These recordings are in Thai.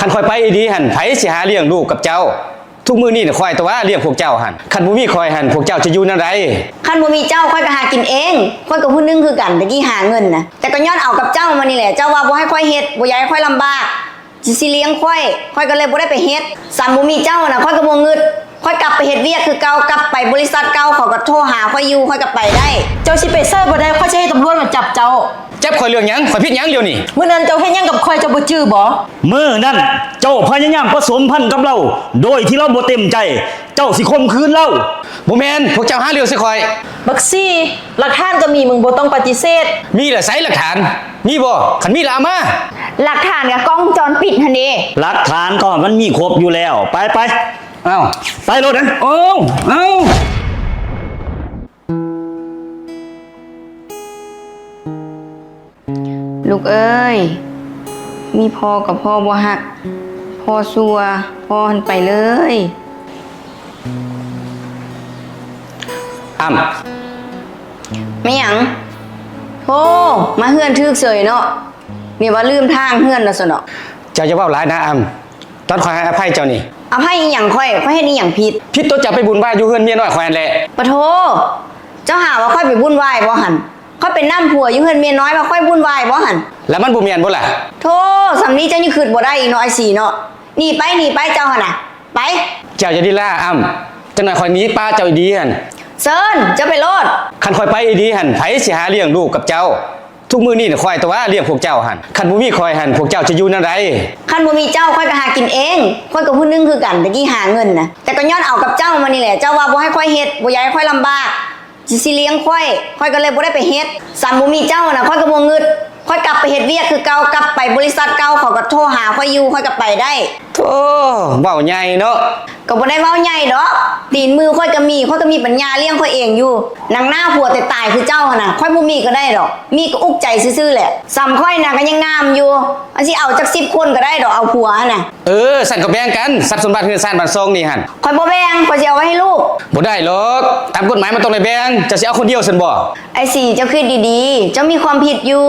คันคอยไปอีดีหันไผสิหาเลี้ยงลูกกับเจ้าทุกมื้อนี้น่ะคอยแต่ว่าเลี้ยงพวกเจ้าหันคันบ่มีคอยหันพวกเจ้าจะอยู่นั่นใดคันบ่มีเจ้าค่อยก็หากินเองค่อยก็ผู้นึงคือกันตะกี้หาเงินนะแต่ก็ย้อนเอากับเจ้ามานี่แหละเจ้าว่าบ่ให้ค่อยเฮ็ดบ่อยากให้ค่อยลำบากสิเลี้ยงค่อยก็เลยบ่ได้ไปเฮ็ดซ้ํบ่มีเจ้าน่ะค่อยก็บ่งึดค่อยกลับไปเฮ็ดเวียกคือเก่ากลับไปบริษัทเก่าเขาก็โทรหาค่อยอยู่ค่อยก็ไปได้เจ้าสิไปเซิร์ฟบ่ได้ค่อยจะให้ตำรวจมาจับเจ้าจับคอยเรื่องหยังคอยผิดหยังเดี๋ยวนี้มื้อนั้นเจ้าเฮ็ดหยังกับค่อยเจ้าบ่จื้อบ่มื้อนั้นเจ้าพยายามผสมพันธุ์กับเราโดยที่เราบ่เต็มใจเจ้าสิข่มขืนเราบ่แม่นพวกเจ้าหาเรื่องสิคอยบักซี่หลักฐานก็มีมึงบ่ต้องปฏิเสธมีล่ะไสหลักฐานมีบ่คันมีล่ะมาหลักฐานกับกล้องจรปิดหั่นเด้หลักฐานก็มันมีครบอยู่แล้วไปอ้าวไปรถนะเอ้าลูกเอ้ยมีพ่อกับพ่อบ่ฮักพ่อซัวพ่อหันไปเลยอ้ำไม่หยังโธ่มาเฮือนทึกเสยเนาะนี่ว่าลืมทางเฮือนน่ะซะเนาะเจ้าจะเว้าหลายนะอ้ำตอนคอยให้อภัยเจ้านี่อภัยอีหยังค่อยเฮ็ดอีหยังผิดตัวเจ้าไปบุญบ้านอยู่เฮือนเมียน้อยคอยนั่นแหละปะโธเจ้าหาว่าค่อยไปบุญไหว้บ่หั่นค่อยเป็นน้ำผัวอยู่เฮือนเมียน้อยว่าค่อยบุญไหว้บ่หั่นแล้วมันบ่แม่นบ่ล่ะโธ่สำนี้เจ้ายังคิดบ่ได้อีกเนาะไอ้สีเนาะหนีไปเจ้าหั่นน่ะไปเจ้าจะดีล่าอ้ำจังหน่อยคอยหนีป้าเจ้าอีดีหั่นเซินเจ้าไปโลดคันคอยไปอีดีหั่นไผสิหาเลี้ยงลูกกับเจ้าทุกมื้อนี้น่ะคอยแต่ว่าเลี้ยงพวกเจ้าหั่นคันบ่มีคอยหั่นพวกเจ้าจะอยู่นั่นใดคันบ่มีเจ้าค่อยก็หากินเองค่อยก็ผู้นึงคือกันตะกี้หาเงินนะแต่ก็ย้อนเอากับเจ้ามานี่แหละเจ้าว่าบ่ให้ค่อยเฮ็ดบ่อยากให้ค่อยลำบากสิเลี้ยงค่อยก็เลยบ่ได้ไปเฮ็ดซ้ํบ่มีเจ้าน่ะค่อยก็บ่งึดค่อยกลับไปเฮ็ดเวียกคือเก่ากลับไปบริษัทเก่าเขาก็โทรหาค่อยอยู่ค่อยก็ไปได้โธ่เว้าใหญ่เนาะก็บ่ได้เว้าใหญ่ดอกตีนมือค่อยก็มีปัญญาเลี้ยงค่อยเองอยู่นางหน้าผัวแต่ตายคือเจ้าหั่นน่ะค่อยบ่มีก็ได้ดอกมีก็อุกใจซื่อๆแหละซ้ํค่อยน่ะก็ยังงามอยู่อันสิเอาจัก10คนก็ได้ดอกเอาผัวน่ะสั่นก็แบ่งกันทรัพย์สมบัติเฮือนซ่านบ้านซองนี่หั่นค่อยบ่แบ่งค่อยสิเอาไว้ให้ลูกบ่ได้หรอกตามกฎหมายมันต้องได้แบ่งจะสิเอาคนเดียวซั่นบ่ไอ้สิเจ้าคิดดีๆเจ้ามีความผิดอยู่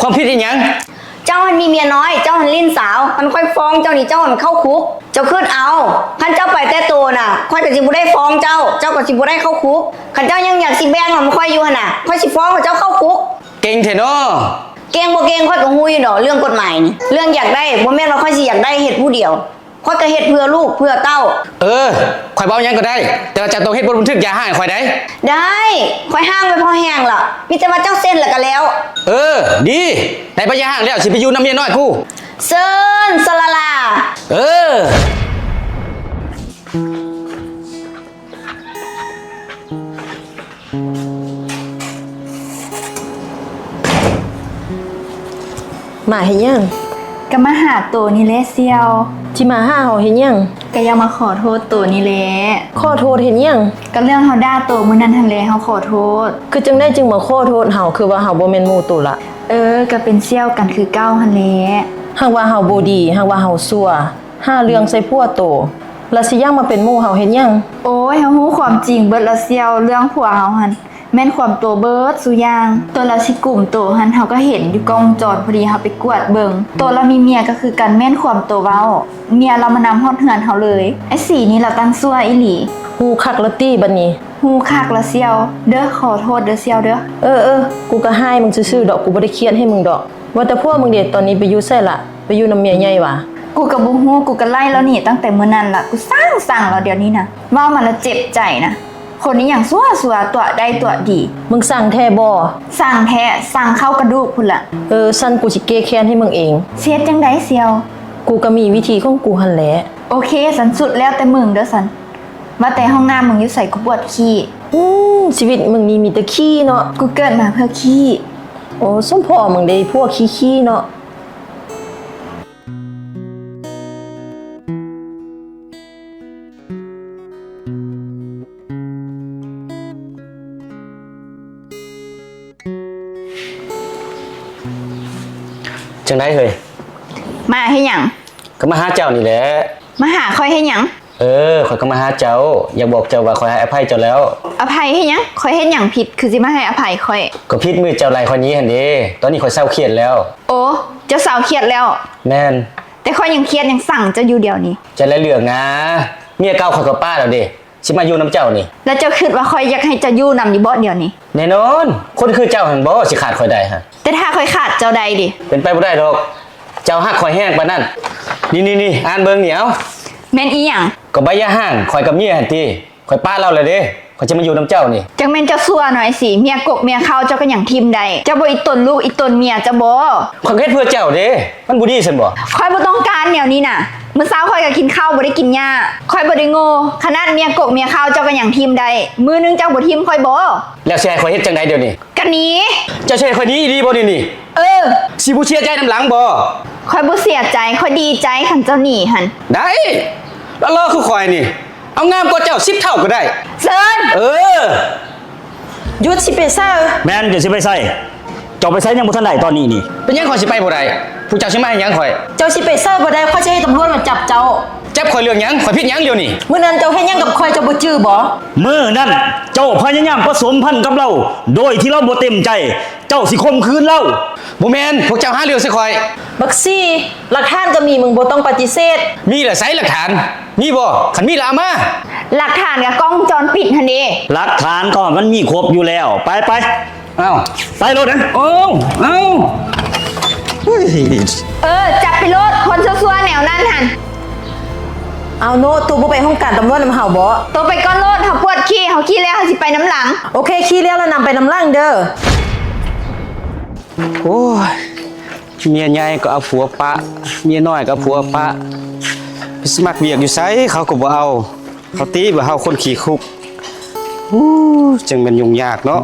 ความผิดอีหยังเจ้าหันมีเมียน้อยเจ้าหันลิ้นสาวมันค่อยฟ้องเจ้านี่เจ้าหันเข้าคุกเจ้าขึ้นเอาคันเจ้าไปแต่โตน่ะค่อยก็สิบ่ได้ฟ้องเจ้าก็สิบ่ได้เข้าคุกคันเจ้ายังอยากสิแบ่งมันค่อยอยู่หั่นน่ะค่อยสิฟ้องเจ้าเข้าคุกเก่งแท้เนาะเก่งบ่เก่งค่อยก็ฮู้อยู่ดอกเรื่องกฎหมายนี่เรื่องอยากได้บ่แม่นว่าค่อยสิอยากได้เฮ็ดผู้เดียวค่อยก็เฮ็ดเพื่อลูกเพื่อเต้าค่อยเว้าหยังก็ได้แต่ว่าจะต้องเฮ็ดบทบันทึกอย่าให้ค่อยได้ค่อยห้างไว้พอแห้งล่ะมีแต่ว่าเจ้าเซ็นแล้วก็แล้วดีได้ไปอย่าห้างแล้วสิไปอยู่นำเมียน้อยกูเซินสลาลามาเฮ็ดหยังก็มาหาตัวนี่แหละเซียวสิมาหาเฮาเฮ็ดหยังก็ยังมาขอโทษตัวนี่แหละขอโทษเฮ็ดหยังก็เรื่องเฮาด่าตัวมื้อนั้นหั่นแหละเฮาขอโทษคือจังได้จึงมาขอโทษเฮาคือว่าเฮาบ่แม่นหมู่ตัวละก็เป็นเซี่ยวกันคือเก่าหั่นแหละหากว่าเฮาบ่ดีหากว่าเฮาซั่วหาเรื่องใส่ผัวโตแล้วสิยังมาเป็นหมู่เฮาเฮ็ดหยังโอ้ยเฮาฮู้ความจริงเบิดละเซี่ยวเรื่องผัวเฮาหั่นแม่นความตัวเบิดสุอย่างตัวละสิกลุ่มตัวหันเฮาก็เห็นอยู่กล้องจรพอดีเฮาไปกวดเบิ่งตัวละมีเมียก็คือกันแม่นความตัวเว้าเมียเรามานำฮอดเฮือนเฮาเลยไอ้สีนี้เราตั้งซั่วอีหลีฮู้คักละตี้บัดนี้ฮู้คักละเซียวเด้อขอโทษเด้อเซียวเด้อกูก็ให้มึงซื่อๆดอกกูบ่ได้เครียดให้มึงดอกว่าแต่พวกมึงเด็ดตอนนี้ไปอยู่ไสล่ะไปอยู่นำเมียใหญ่ว่ะกูก็บ่ฮู้กูก็ไล่แล้วนี่ตั้งแต่มื้อนั้นล่ะกูสั่งแล้วเดี๋ยวนี้นะเว้ามาแล้วเจ็บใจนะคนนี้อย่างซัวตัวได้ตัวดีมึงสั่งแท้บ่สั่งแท้สั่งเข้ากระดูกพุ่นล่ะซั่นกูสิแก้แค้นให้มึงเองเสียจังได๋เซียวกูก็มีวิธีของกูหั่นแหละโอเคสันสุดแล้วแต่มึงเด้อสันว่าแต่ห้องน้ำมึงอยู่ใส่กูปวดขี้ชีวิตมึงนี่มีแต่ขี้เนาะกูเกิดมาเพื่อขี้โอ้สมพ่อมึงได้พวกขี้เนาะจังได้เฮ้ยมาให้หยังก็มาหาเจ้านี่แหละมาหาค่อยให้หยังข่อยก็มาหาเจ้าอยากบอกเจ้าว่าข่อยให้อภัยเจ้าแล้วอภัยให้หยังข่อยเฮ็ดหยังผิดคือสิมาให้อภัยข่อยก็ผิดมือเจ้าไล่คนนี้หั่นเด้ตอนนี้ข่อยเศร้าเครียดแล้วโอ้เจ้าสาวเครียดแล้วแม่น แต่ข่อยยังเครียดยังสั่งเจ้าอยู่เดี๋ยวนี้ จะละเรื่องนะเมียเก่าข่อยกับป้าแล้วเด้สิมาอยู่น้ำเจ้านี่ แล้วเจ้าคิดว่าข่อยอยากให้เจ้าอยู่นำอยู่บ่เดี๋ยวนี้ แน่นอนคนคือเจ้าหันบ่สิขาดข่อยได้ฮะ แต่ถ้าข่อยขาดเจ้าใดดิ เป็นไปบ่ได้ดอกเจ้าฮักข่อยแห้งปานนั้นนี่อ่านเบิ่งเหนียว แม่นอีหยัง ก็ใบยาห้างข่อยกับเมียหั่นติข่อยป้าเราเลยเด้ข่อยจะมาอยู่น้ำเจ้านี่ จังแม่นเจ้าซัวหน่อยสิเมียกกเมียเข้าเจ้าก็หยังทิมใดเจ้าบ่อีตนลูกอีตนเมียเจ้าบ่ ข่อยเฮ็ดเพื่อเจ้าเด้มันบ่ดีซั่นบ่ ข่อยบ่ต้องการแนวนี้น่ะมื้อเช้าข่อยก็กินข้าวบ่ได้กินหญ้าข่อยบ่ได้โง่ขนาดเมียกกเมียเข้าเจ้าก็หยังทิมใดมื้อนึงเจ้าบ่ทิมข่อยบ่ แล้วสิให้ข่อยเฮ็ดจังไดเดี๋ยวนี้ กันนี้ เจ้าสิให้ข่อยหนี้ดีบ่เดี๋ยวนี้ เออ สิบ่เชื่อใจน้ำหลังบ่ ข่อยบ่เสียใจข่อยดีใจคันเจ้าหนีหั่น ได้แล้วรอคือข่อยนี่เอางามกว่าเจ้า10เท่าก็ได้ เซิน เออ หยุดสิไปซะ แม่นจะสิไปใส่เจ้าไปใส่ยังบ่ทันได้ตอนนี้นี่ เป็นหยังข่อยสิไปบ่ได้ผู้เจ้าสิมาให้หยังข่อย เจ้าสิไปซะบ่ได้ข้อยจะให้ตำรวจมาจับเจ้า จับข่อยเรื่องหยังข่อยผิดหยังเดี๋ยวนี้ มื้อนั้นเจ้าเฮ็ดหยังกับข้อยเจ้าบ่จื้อบ่ มื้อนั้นเจ้าพยายามผสมพันธุ์กับเรา โดยที่เราบ่เต็มใจ เจ้าสิข่มขืนเรา บ่แม่นพวกเจ้าหาเรื่องใส่ข่อย บักซี่หลักฐานก็มีมึงบ่ต้องปฏิเสธ มีเหรอไสหลักฐานมีบ่คันมีละเอามา หลักฐานกับกล้องวงจรปิดหั่นเด้ หลักฐานก็มันมีครบอยู่แล้ว ไป เอ้า ไปรถนะ เอ้าเฮ้ย จับไปโลดคนซัวๆแนวนั้นหั่น เอาโนตัวบ่ไปห้องการตำรวจนำเฮาบ่ ตัวไปก้อนโลดเฮาปวดขี้เฮาขี้แล้วเฮาสิไปน้ำหลัง โอเคขี้แล้วแล้วนำไปนำล่างเด้อ โอ้ยเมียใหญ่ก็เอาผัวปะเมียน้อยก็เอาผัวปะไปสมัครเวียกอยู่ไสเขาก็บ่เอาเขาตีว่าเฮาคนขี้คุกอู้จังแม่นยุ่งยากเนาะ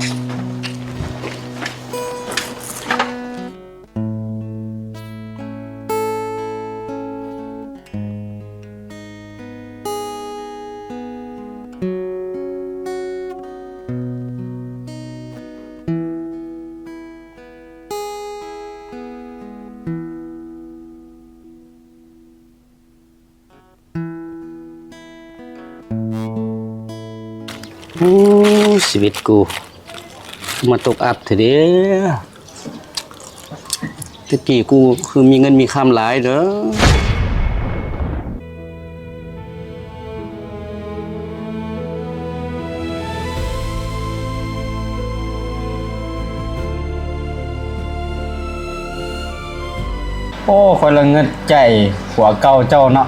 โอ้ชีวิตกูมาตกอับเถอะเด้อตะกี้กูคือมีเงินมีคำหลายเด้อโอ้คนละเงินใจหัวเก่าเจ้าเนาะ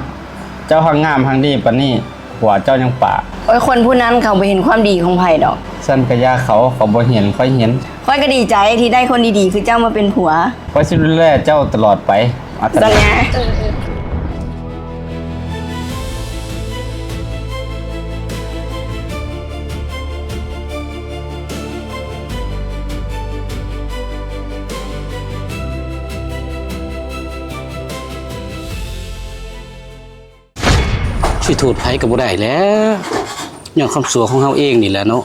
เจ้าหังงามหังดีปานนี้หัวเจ้ายังป่า โอ้ยคนผู้นั้นเขาบ่เห็นความดีของไผดอก สั้นกะยาเขาบ่เห็นค่อยเห็น ค่อยก็ดีใจที่ได้คนดีๆคือเจ้ามาเป็นผัว ค่อยสิดูแลเจ้าตลอดไปเอาแต่ สัญญา ช่วยโทษไผก็บ่ได้แหล้วย้อนความสัวของเฮาเองนี่แหละเนาะ